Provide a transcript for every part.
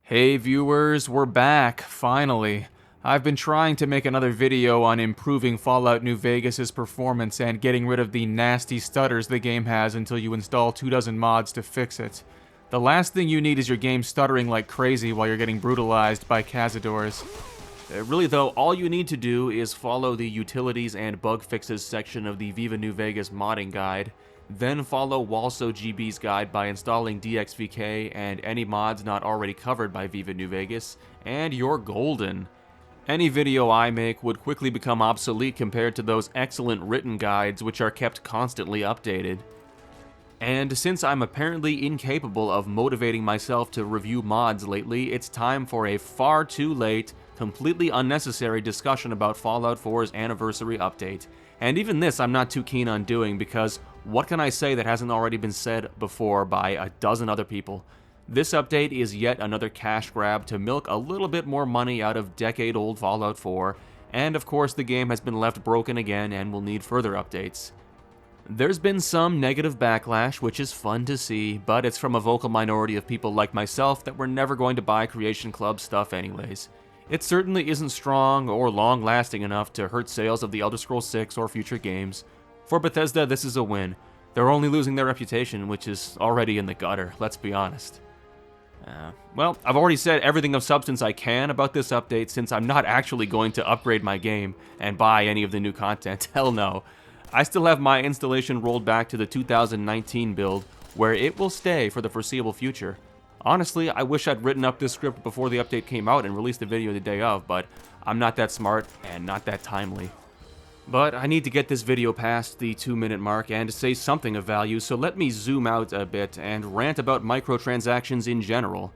Hey viewers, we're back, finally. I've been trying to make another video on improving Fallout New Vegas' performance and getting rid of the nasty stutters the game has until you install 24 mods to fix it. The last thing you need is your game stuttering like crazy while you're getting brutalized by cazadors. Really though, all you need to do is follow the utilities and bug fixes section of the Viva New Vegas modding guide, then follow WallSoGB's guide by installing DXVK and any mods not already covered by Viva New Vegas, and you're golden. Any video I make would quickly become obsolete compared to those excellent written guides which are kept constantly updated. And since I'm apparently incapable of motivating myself to review mods lately, it's time for a far too late, completely unnecessary discussion about Fallout 4's anniversary update. And even this I'm not too keen on doing because what can I say that hasn't already been said before by a dozen other people? This update is yet another cash grab to milk a little bit more money out of decade-old Fallout 4, and of course the game has been left broken again and will need further updates. There's been some negative backlash, which is fun to see, but it's from a vocal minority of people like myself that were never going to buy Creation Club stuff anyways. It certainly isn't strong or long-lasting enough to hurt sales of The Elder Scrolls 6 or future games. For Bethesda, this is a win. They're only losing their reputation, which is already in the gutter, let's be honest. Well, I've already said everything of substance I can about this update since I'm not actually going to upgrade my game and buy any of the new content, hell no. I still have my installation rolled back to the 2019 build, where it will stay for the foreseeable future. Honestly, I wish I'd written up this script before the update came out and released the video the day of, but I'm not that smart and not that timely. But I need to get this video past the 2-minute mark and say something of value, so let me zoom out a bit and rant about microtransactions in general.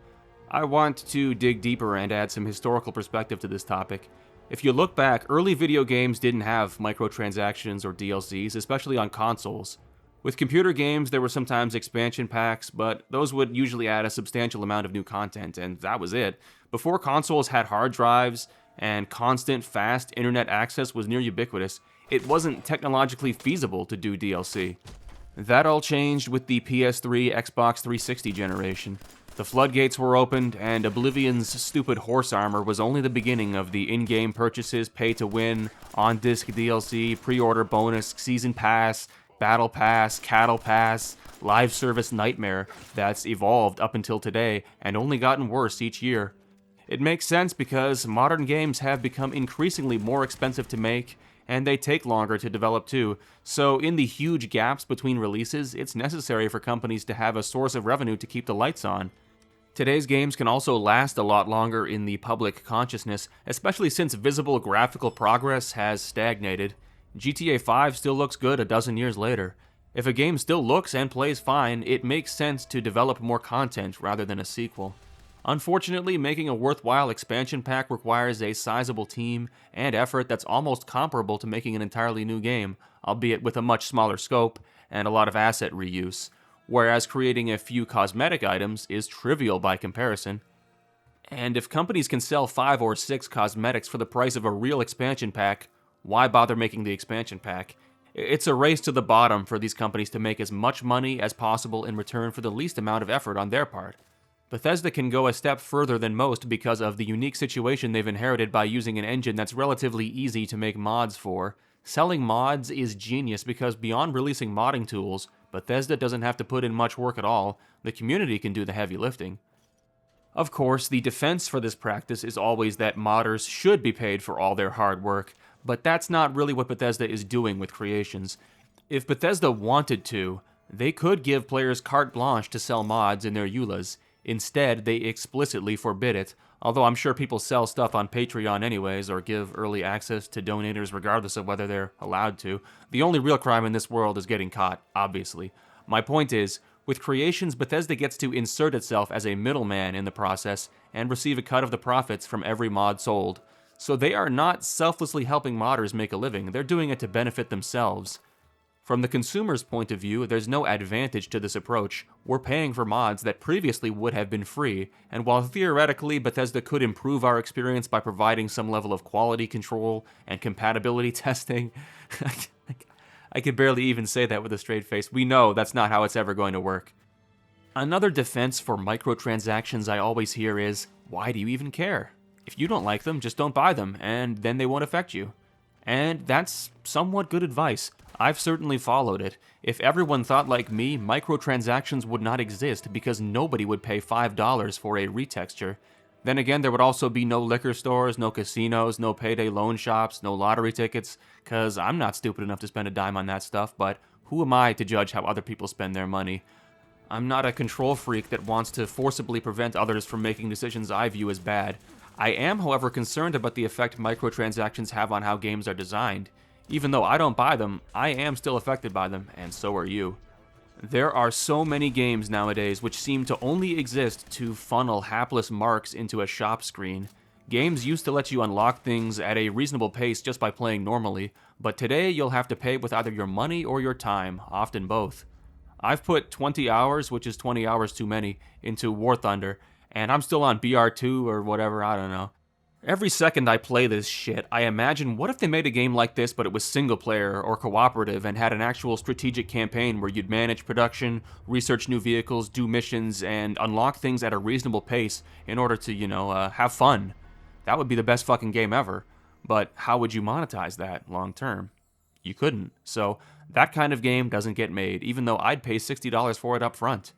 I want to dig deeper and add some historical perspective to this topic. If you look back, early video games didn't have microtransactions or DLCs, especially on consoles. With computer games, there were sometimes expansion packs, but those would usually add a substantial amount of new content, and that was it. Before consoles had hard drives and constant, fast internet access was near ubiquitous, it wasn't technologically feasible to do DLC. That all changed with the PS3, Xbox 360 generation. The floodgates were opened, and Oblivion's stupid horse armor was only the beginning of the in-game purchases, pay-to-win, on-disc DLC, pre-order bonus, season pass, battle pass, cattle pass, live service nightmare that's evolved up until today and only gotten worse each year. It makes sense because modern games have become increasingly more expensive to make, and they take longer to develop too, so in the huge gaps between releases, it's necessary for companies to have a source of revenue to keep the lights on. Today's games can also last a lot longer in the public consciousness, especially since visible graphical progress has stagnated. GTA 5 still looks good a dozen years later. If a game still looks and plays fine, it makes sense to develop more content rather than a sequel. Unfortunately, making a worthwhile expansion pack requires a sizable team and effort that's almost comparable to making an entirely new game, albeit with a much smaller scope and a lot of asset reuse, whereas creating a few cosmetic items is trivial by comparison. And if companies can sell 5 or 6 cosmetics for the price of a real expansion pack, why bother making the expansion pack? It's a race to the bottom for these companies to make as much money as possible in return for the least amount of effort on their part. Bethesda can go a step further than most because of the unique situation they've inherited by using an engine that's relatively easy to make mods for. Selling mods is genius because beyond releasing modding tools, Bethesda doesn't have to put in much work at all. The community can do the heavy lifting. Of course, the defense for this practice is always that modders should be paid for all their hard work, but that's not really what Bethesda is doing with Creations. If Bethesda wanted to, they could give players carte blanche to sell mods in their EULAs. Instead, they explicitly forbid it, although I'm sure people sell stuff on Patreon anyways or give early access to donators regardless of whether they're allowed to. The only real crime in this world is getting caught, obviously. My point is, with Creations, Bethesda gets to insert itself as a middleman in the process and receive a cut of the profits from every mod sold. So they are not selflessly helping modders make a living, they're doing it to benefit themselves. From the consumer's point of view, there's no advantage to this approach. We're paying for mods that previously would have been free, and while theoretically Bethesda could improve our experience by providing some level of quality control and compatibility testing, I could barely even say that with a straight face. We know that's not how it's ever going to work. Another defense for microtransactions I always hear is, why do you even care? If you don't like them, just don't buy them, and then they won't affect you. And that's somewhat good advice. I've certainly followed it. If everyone thought like me, microtransactions would not exist because nobody would pay $5 for a retexture. Then again, there would also be no liquor stores, no casinos, no payday loan shops, no lottery tickets, cause I'm not stupid enough to spend a dime on that stuff, but who am I to judge how other people spend their money? I'm not a control freak that wants to forcibly prevent others from making decisions I view as bad. I am, however, concerned about the effect microtransactions have on how games are designed. Even though I don't buy them, I am still affected by them, and so are you. There are so many games nowadays which seem to only exist to funnel hapless marks into a shop screen. Games used to let you unlock things at a reasonable pace just by playing normally, but today you'll have to pay with either your money or your time, often both. I've put 20 hours, which is 20 hours too many, into War Thunder, and I'm still on BR2 or whatever, I don't know. Every second I play this shit, I imagine, what if they made a game like this but it was single player or cooperative and had an actual strategic campaign where you'd manage production, research new vehicles, do missions, and unlock things at a reasonable pace in order to, have fun. That would be the best fucking game ever. But how would you monetize that long term? You couldn't. So that kind of game doesn't get made, even though I'd pay $60 for it up front.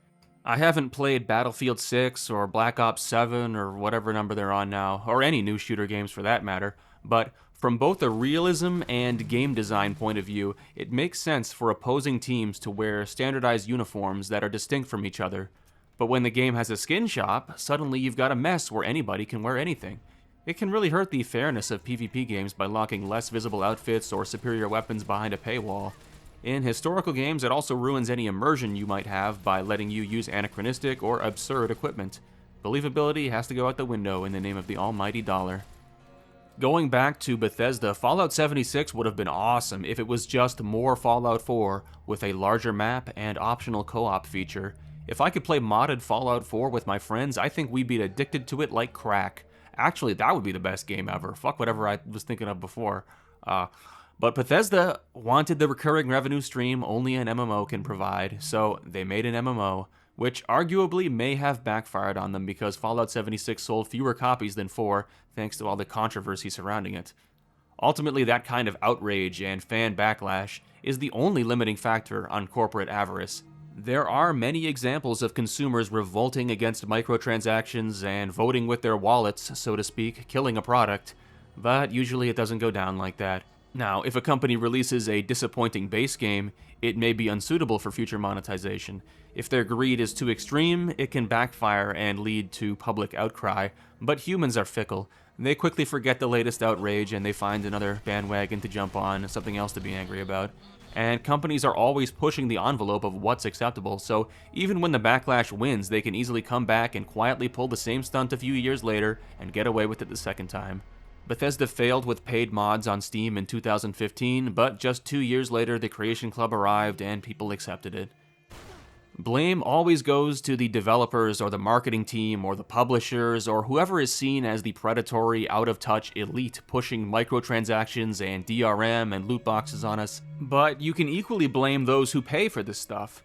I haven't played Battlefield 6 or Black Ops 7 or whatever number they're on now, or any new shooter games for that matter, but from both a realism and game design point of view, it makes sense for opposing teams to wear standardized uniforms that are distinct from each other. But when the game has a skin shop, suddenly you've got a mess where anybody can wear anything. It can really hurt the fairness of PvP games by locking less visible outfits or superior weapons behind a paywall. In historical games, it also ruins any immersion you might have by letting you use anachronistic or absurd equipment. Believability has to go out the window in the name of the almighty dollar. Going back to Bethesda, Fallout 76 would have been awesome if it was just more Fallout 4 with a larger map and optional co-op feature. If I could play modded Fallout 4 with my friends, I think we'd be addicted to it like crack. Actually, that would be the best game ever. Fuck whatever I was thinking of before. But Bethesda wanted the recurring revenue stream only an MMO can provide, so they made an MMO, which arguably may have backfired on them because Fallout 76 sold fewer copies than 4, thanks to all the controversy surrounding it. Ultimately, that kind of outrage and fan backlash is the only limiting factor on corporate avarice. There are many examples of consumers revolting against microtransactions and voting with their wallets, so to speak, killing a product, but usually it doesn't go down like that. Now, if a company releases a disappointing base game, it may be unsuitable for future monetization. If their greed is too extreme, it can backfire and lead to public outcry, but humans are fickle. They quickly forget the latest outrage and they find another bandwagon to jump on, something else to be angry about. And companies are always pushing the envelope of what's acceptable, so even when the backlash wins, they can easily come back and quietly pull the same stunt a few years later and get away with it the second time. Bethesda failed with paid mods on Steam in 2015, but just 2 years later the Creation Club arrived and people accepted it. Blame always goes to the developers or the marketing team or the publishers or whoever is seen as the predatory, out-of-touch elite pushing microtransactions and DRM and loot boxes on us, but you can equally blame those who pay for this stuff.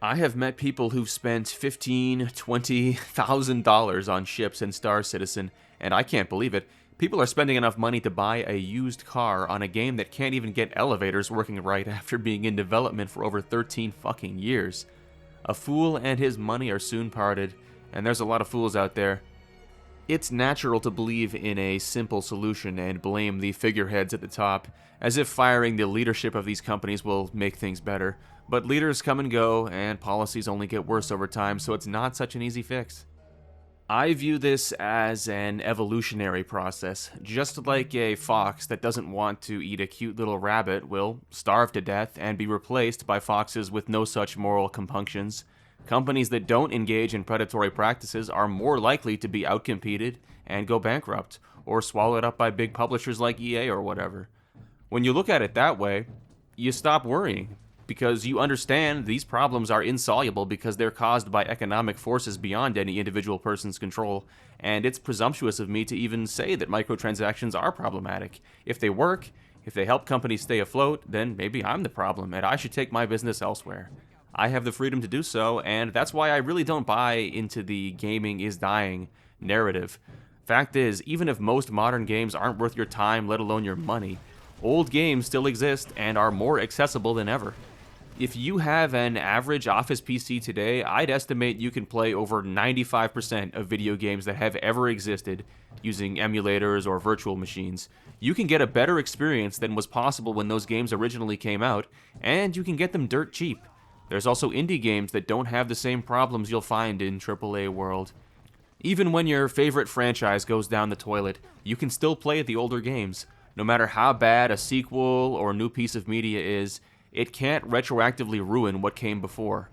I have met people who've spent $15,000, $20,000 on ships in Star Citizen, and I can't believe it. People are spending enough money to buy a used car on a game that can't even get elevators working right after being in development for over 13 fucking years. A fool and his money are soon parted, and there's a lot of fools out there. It's natural to believe in a simple solution and blame the figureheads at the top, as if firing the leadership of these companies will make things better. But leaders come and go, and policies only get worse over time, so it's not such an easy fix. I view this as an evolutionary process. Just like a fox that doesn't want to eat a cute little rabbit will starve to death and be replaced by foxes with no such moral compunctions, companies that don't engage in predatory practices are more likely to be outcompeted and go bankrupt, or swallowed up by big publishers like EA or whatever. When you look at it that way, you stop worrying, because you understand these problems are insoluble because they're caused by economic forces beyond any individual person's control, and it's presumptuous of me to even say that microtransactions are problematic. If they work, if they help companies stay afloat, then maybe I'm the problem, and I should take my business elsewhere. I have the freedom to do so, and that's why I really don't buy into the gaming is dying narrative. Fact is, even if most modern games aren't worth your time, let alone your money, old games still exist and are more accessible than ever. If you have an average Office PC today, I'd estimate you can play over 95% of video games that have ever existed using emulators or virtual machines. You can get a better experience than was possible when those games originally came out, and you can get them dirt cheap. There's also indie games that don't have the same problems you'll find in AAA world. Even when your favorite franchise goes down the toilet, you can still play the older games. No matter how bad a sequel or new piece of media is, it can't retroactively ruin what came before.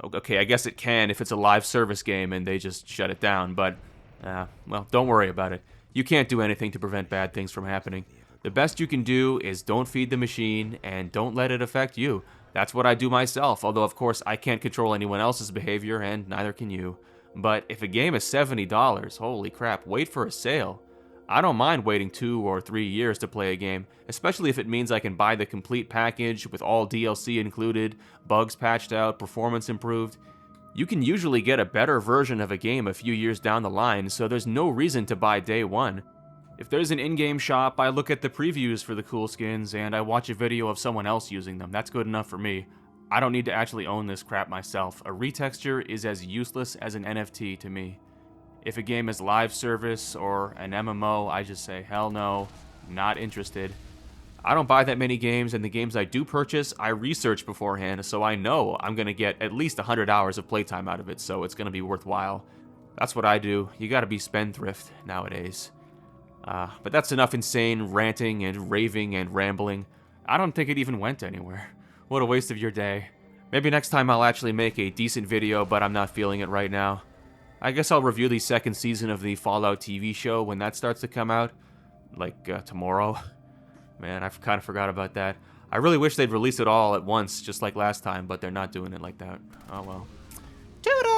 Okay, I guess it can if it's a live service game and they just shut it down, but, well, don't worry about it. You can't do anything to prevent bad things from happening. The best you can do is don't feed the machine and don't let it affect you. That's what I do myself, although of course I can't control anyone else's behavior and neither can you. But if a game is $70, holy crap, wait for a sale. I don't mind waiting 2 or 3 years to play a game, especially if it means I can buy the complete package with all DLC included, bugs patched out, performance improved. You can usually get a better version of a game a few years down the line, so there's no reason to buy day one. If there's an in-game shop, I look at the previews for the cool skins and I watch a video of someone else using them. That's good enough for me. I don't need to actually own this crap myself. A retexture is as useless as an NFT to me. If a game is live service or an MMO, I just say, hell no, not interested. I don't buy that many games, and the games I do purchase, I research beforehand, so I know I'm going to get at least 100 hours of playtime out of it, so it's going to be worthwhile. That's what I do. You gotta be spendthrift nowadays. But that's enough insane ranting and raving and rambling. I don't think it even went anywhere. What a waste of your day. Maybe next time I'll actually make a decent video, but I'm not feeling it right now. I guess I'll review the second season of the Fallout TV show when that starts to come out. Like, tomorrow. Man, I kind of forgot about that. I really wish they'd release it all at once, just like last time, but they're not doing it like that. Oh well. Toodles!